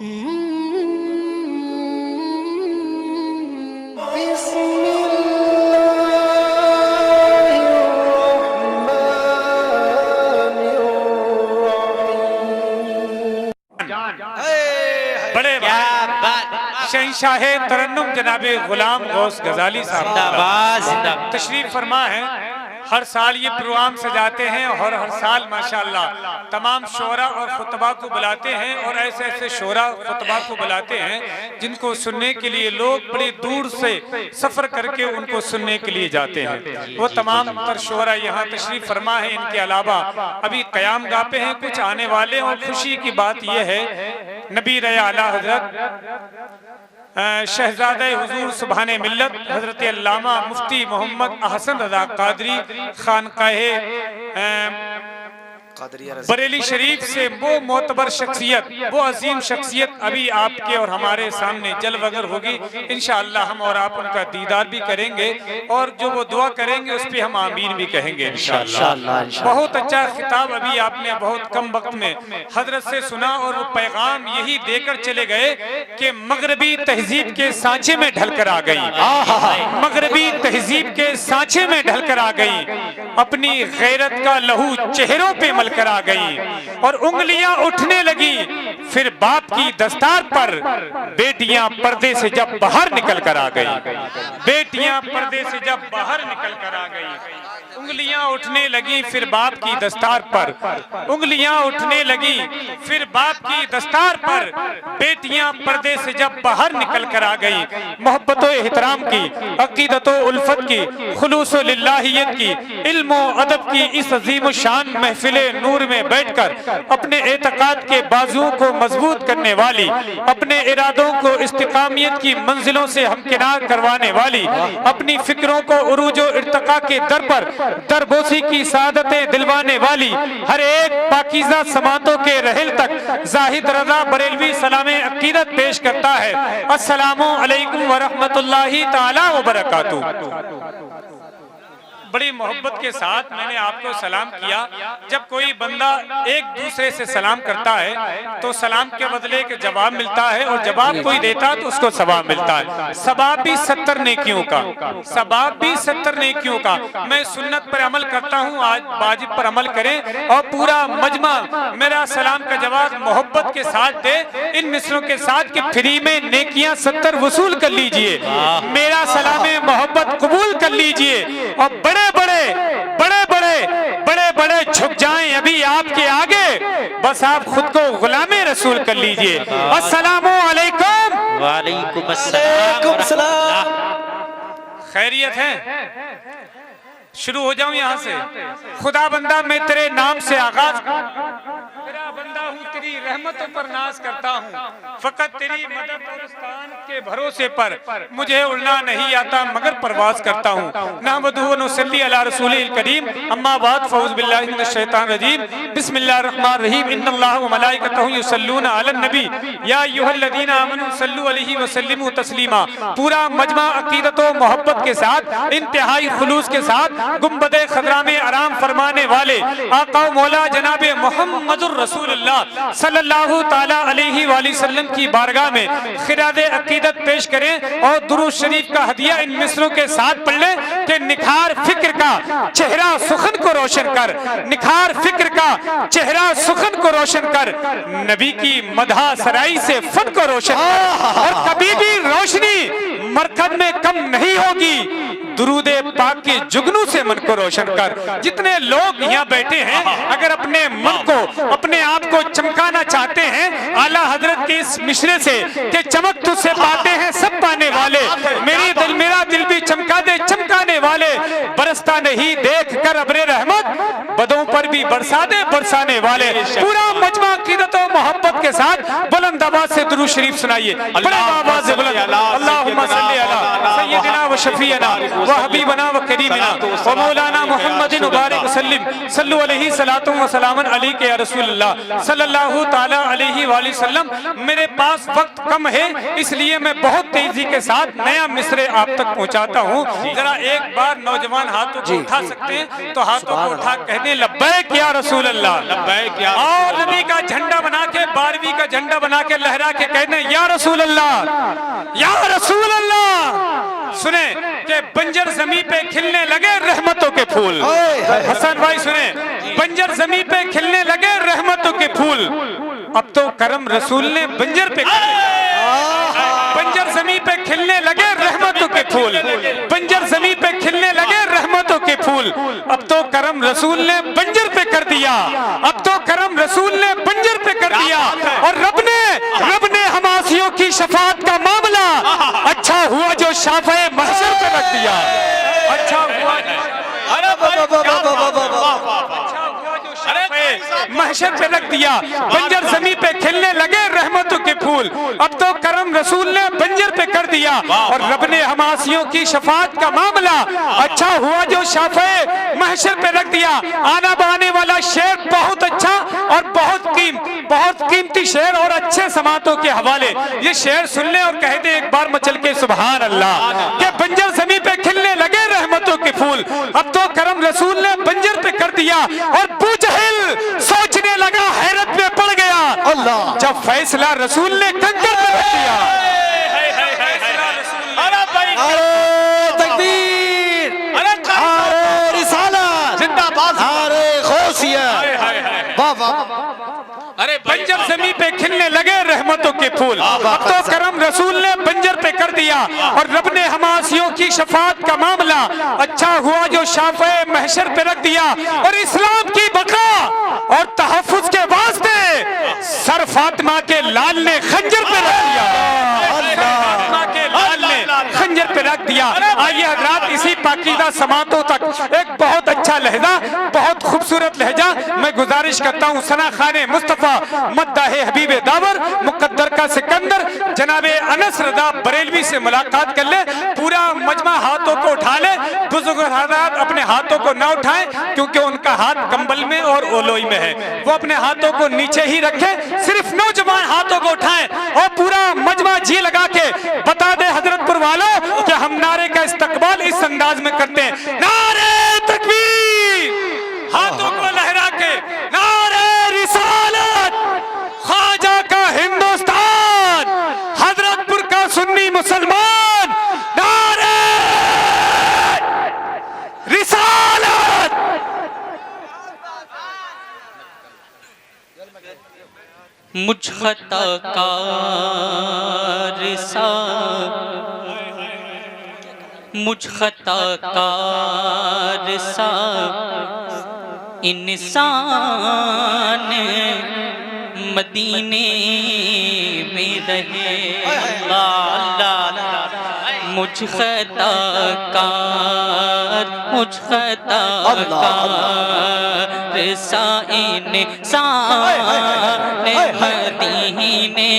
बड़े शहंशाह तरन्नुम जनाबे गुलाम गौस गजाली साहब तशरीफ फरमा है। हर साल ये प्रोग्राम सजाते हैं और हर साल माशाअल्लाह तमाम शोरा और खुतबा को बुलाते हैं और ऐसे ऐसे शोरा खुतबा को बुलाते हैं जिनको सुनने के लिए लोग बड़ी दूर से सफ़र करके उनको सुनने के लिए जाते हैं। वो तमाम तर शोरा यहाँ तशरीफ फरमा है। इनके अलावा अभी क़याम गाह पे हैं कुछ आने वाले। और खुशी की बात यह है नबी रया आला हजरत शहजादे हुजूर सुभाने मिल्लत हजरत अल्लामा मुफ्ती मोहम्मद अहसन रज़ा कादरी खानकाहे बरेली शरीफ से वो मोतबर शख्सियत, वो अजीम शख्सियत अभी आपके और हमारे सामने जलवगर होगी। इंशाअल्लाह हम और आप उनका दीदार भी करेंगे और जो वो दुआ करेंगे उस पर हम आमीन भी कहेंगे इंशाअल्लाह। बहुत अच्छा खिताब अभी आपने बहुत कम वक्त में हजरत से सुना और वो पैगाम यही देकर चले गए कि मगरबी तहजीब के सांचे में ढलकर आ गई, मगरबी तहजीब के सांचे में ढलकर आ गई, अपनी गैरत का लहू चेहरों पे मल कर आ गई और उंगलियां उठने लगी। फिर बाप की दस्तार पर बेटियां पर्दे से जब बाहर निकल कर आ गई, बेटियां पर्दे से जब बाहर निकल कर आ गई, उंगलियां उठने लगी। फिर बाप की दस्तार पर उंगलियां उठने लगी, फिर बाप की दस्तार पर बेटियां पर्दे से जब बाहर निकल कर आ गई। मोहब्बत एहतराम की, अकीदत उल्फत की, खुलूस लिल्लाहियत की, इल्म अदब की इस अजीम शान महफिले नूर में बैठकर अपने एतकाद के बाजुओं को मजबूत करने वाली, अपने इरादों को इस्तिकामियत की मंजिलों से हमकिनार करवाने वाली, अपनी फिक्रों को उरूज व इर्तिका के दर पर दरबोसी की सादतें दिलवाने वाली, हर एक पाकीज़ा समातों के रहल तक जाहिद रजा बरेलवी सलामे अकीदत पेश करता है। अस्सलामु अलैकुम व रहमतुल्लाहि ताला व बरकातुहू। बड़ी मोहब्बत के साथ मैंने आपको सलाम किया। जब कोई बंदा एक दूसरे से सलाम करता है तो सलाम के बदले के जवाब मिलता है और जवाब कोई देता तो उसको सवाब मिलता है। सवाब भी 70 नेकियों का, सवाब भी 70 नेकियों का। मैं सुन्नत पर अमल करता हूँ, आज वाजिब पर अमल करें और पूरा मजमा मेरा सलाम का जवाब मोहब्बत के साथ दे, इन मिसरों के साथ कि फ्री में नेकियां 70 वसूल कर लीजिए, मेरा सलाम मोहब्बत कबूल कर लीजिए और बड़े बड़े झुक जाएं अभी आपके आगे, बस आप खुद को गुलामे रसूल कर लीजिए। अस्सलामु अलैकुम। वालेकुम अस्सलाम। खैरियत है? शुरू हो जाऊं यहां से। खुदा बंदा मैं तेरे नाम से आगाज, तेरा बंदा हूँ, तेरी रहमतों पर नाज करता हूँ, फकत तेरी मदद और उस्तान के भरोसे पर मुझे उड़ना नहीं आता मगर परवाज करता हूँ। नहमदुहु व नुसल्ली अला रसूलिल करीम, अम्मा बाद, फऊज़ बिल्लाहि मिनश शैतानिर रजीम, बिस्मिल्लाहिर रहमानिर रहीम। इन्नल्लाह व मलाइकतहु युसल्लूना अलन नबी या अय्युहल्लज़ीना आमनू सल्लु अलैहि व सल्लिमू तस्लीमा। पूरा मजमा अकीदत व मोहब्बत के साथ, इंतहाई खुलूस के साथ गुंबदे खदरा में आराम फरमाने वाले आका मौला जनाबे मोहम्मदुर रसूलुल्लाह सल्लल्लाहु ताला अलैहि वसल्लम की बारगाह में खिरादे अकीदत पेश करें और दुरूद शरीफ का हदिया इन मिसरों के साथ पढ़ लें कि निखार फिक्र का चेहरा सुखन को रोशन कर, निखार फिक्र का चेहरा सुखन को रोशन कर, नबी की मदहा सराई से फन को रोशन कर और कभी भी रोशनी मरकज में कम नहीं होगी। दुरूदे पाक के जुगनू से मन को रोशन कर। जितने लोग यहाँ बैठे हैं अगर अपने मन को, अपने आप को चमकाना चाहते हैं आला हजरत के इस मिशरे से कि चमक तुझसे पाते हैं सब पाने वाले, मेरा दिल भी चमका दे चमकाने वाले, बरसता नहीं देख कर अब्रे रहमत, बदों पर भी बरसा दे बरसाने वाले। पूरा मजमा अकीदत और मोहब्बत के साथ बुलंद आवाज से दुरूद शरीफ सुनाइए, बड़े आवाज से बुलंद। अल्लाहुम्मा सल्ली अला सय्यदिना व शफीना व हबीबना व करीमना व मौलाना मुहम्मदिन मुबारक वसल्लम सल्लु अलैहि सलातु व सलामन अलैहि या रसूलल्लाह सल्लल्लाहु ताला अलैहि वसल्लम। मेरे पास वक्त कम है, इसलिए मैं बहुत तेजी के साथ नया मिसरे आप तक पहुंचाता हूं। जरा एक बार नौजवान हाथों को उठा सकते हैं तो हाथों को उठा कहने लब्बैक या रसूल अल्लाह, लब्बैक या और नबी का झंडा बना के 12वीं का झंडा बना के लहरा के कहने या रसूल अल्लाह, या रसूल अल्लाह। सुने कि बंजर जमीन पे खिलने लगे रहमतों के फूल। हसन भाई सुने, बंजर जमीन पे खिलने लगे रहमतों के फूल। अब तो करम रसूल ने बंजर पे बंजर जमीन पे खिलने लगे रहमतों के फूल, बंजर जमीन पे खिलने लगे रहमतों के फूल। अब तो करम रसूल ने बंजर पे कर दिया, अब तो करम रसूल ने बंजर पे कर दिया। और रब ने हमासियों की शफाअत का मामला अच्छा हुआ जो शाफ़े महशर पे रख दिया। अच्छा हुआ महशर पे रख दिया, बंजर जमीन पे खिलने लगे रहमतों के फूल। अब तो करम रसूल ने बंजर पे कर दिया और रब ने हमासियों की शफाअत का मामला अच्छा हुआ जो शाफ़े महशर पे रख दिया। आना बाने वाला शेर बहुत अच्छा और बहुत कीमती शेर और अच्छे समातों के हवाले ये शेर सुन ले और कह दे एक बार मचल के सुभान अल्लाह के बंजर जमीन पे खिलने लगे रहमतों के फूल। अब तो करम रसूल ने बंजर पे कर दिया और बूजहिल सोचने लगा, हैरत में पड़ गया अल्लाह जब फैसला रसूल ने कंकर पे रख दिया। अरे तकबीर, अरे रिसालत जिंदाबाद, अरे गौसिया, वाह वाह। अरे बंजर जमीन पे खिलने लगे रहमतों के फूल। अब तो करम रसूल ने बंजर पे कर दिया और रब ने हमासियों की शफाअत का मामला अच्छा हुआ जो शाफ़े महशर पे रख दिया। और इस्लाम की बका और तहफ़्फ़ुज़ के वास्ते सर फातिमा के लाल ने खंजर पे रख दिया, फातिमा के लाल ने खंजर पे रख दिया। आइए हज़रात, इसी पाकीज़ा समातों तक एक बहुत अच्छा लहजा, बहुत खूबसूरत लहजा मैं गुजारिश करता हूँ सना खाने मुस्तफ़ा मद्दाहे हबीब दावर मुकद्दर का सिकंदर जनाबे अनस रज़ा बरेलवी से मुलाकात कर ले। पूरा मजमा हाथों को उठा ले, बुजुर्ग हज़रात अपने हाथों को ना उठाएं क्योंकि उनका हाथ कंबल में और ओलोई में है, वो अपने हाथों को नीचे ही रखें, सिर्फ नौजवान हाथों को उठाएं और पूरा मजमा जी लगा के बता दे हजरतपुर वालों कि हम नारे का इस्तकबाल इस अंदाज में करते हैं। नारे तकबीर, हाथों को लहरा के नारे रिसालत, ख्वाजा का हिंदुस्तान, हजरतपुर का सुन्नी मुसलमान, नारे रिसालत। मुझ खता का मुझ खता का इंसान मदीने में रहे। अल्लाह मुझ खता का इंसान मदीने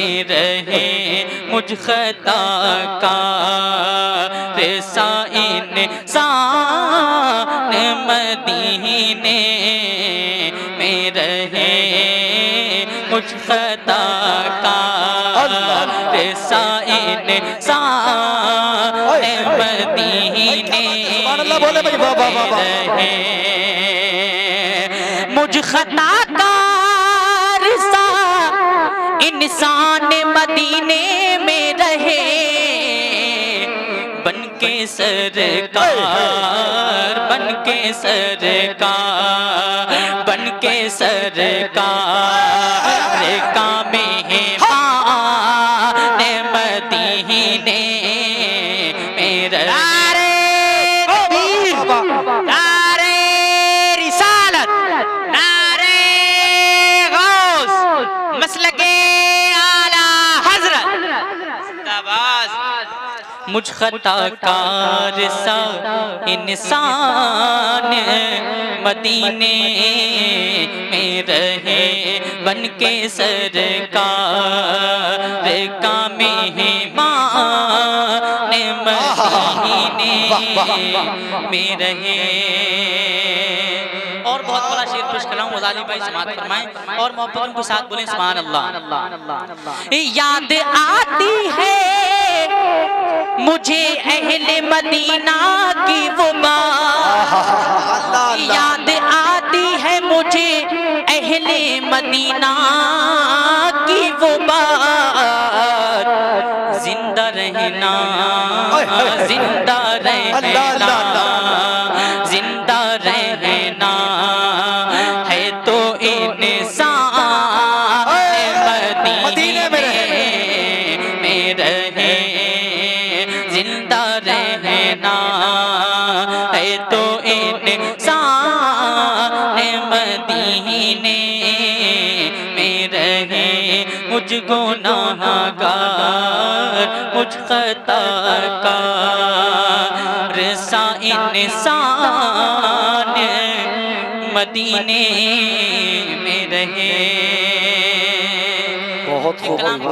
में रहे। मुझ खता का इंसान मदीने में रहे। मुझ खता का इंसान मदीने में रहे। मुझ खता का इंसान मदीने में रहे। बनके सरकार, बनके सरकार, बनके सरकार का मेहमान मदीने में रहे। नारे रिसालत, नारे गौस, मसलके आला हजरत। मुझ खता का इंसान मदीने में रहे। बनके सरकार का मेहमान मदीने में रहे। और बहुत बड़ा शेर पेश पेश कर रहा हूँ, मुज़ाली भाई समाअत फरमाएं और मोहब्बतों के साथ बोलें सुभान अल्लाह। याद आती है मुझे अहले मदीना की वो बात, याद आती है मुझे अहले मदीना की वो बात, जिंदा रहना जिंदा रहना जिंदा रहना है तो इंसान मदीने में रहे, जिंदा रहना है तो इंसान मदीने में रहे। मुझ गुनाहगार मुझ खताकार सा इंसान मदीने में रहे। बहुत खूब। कलाम की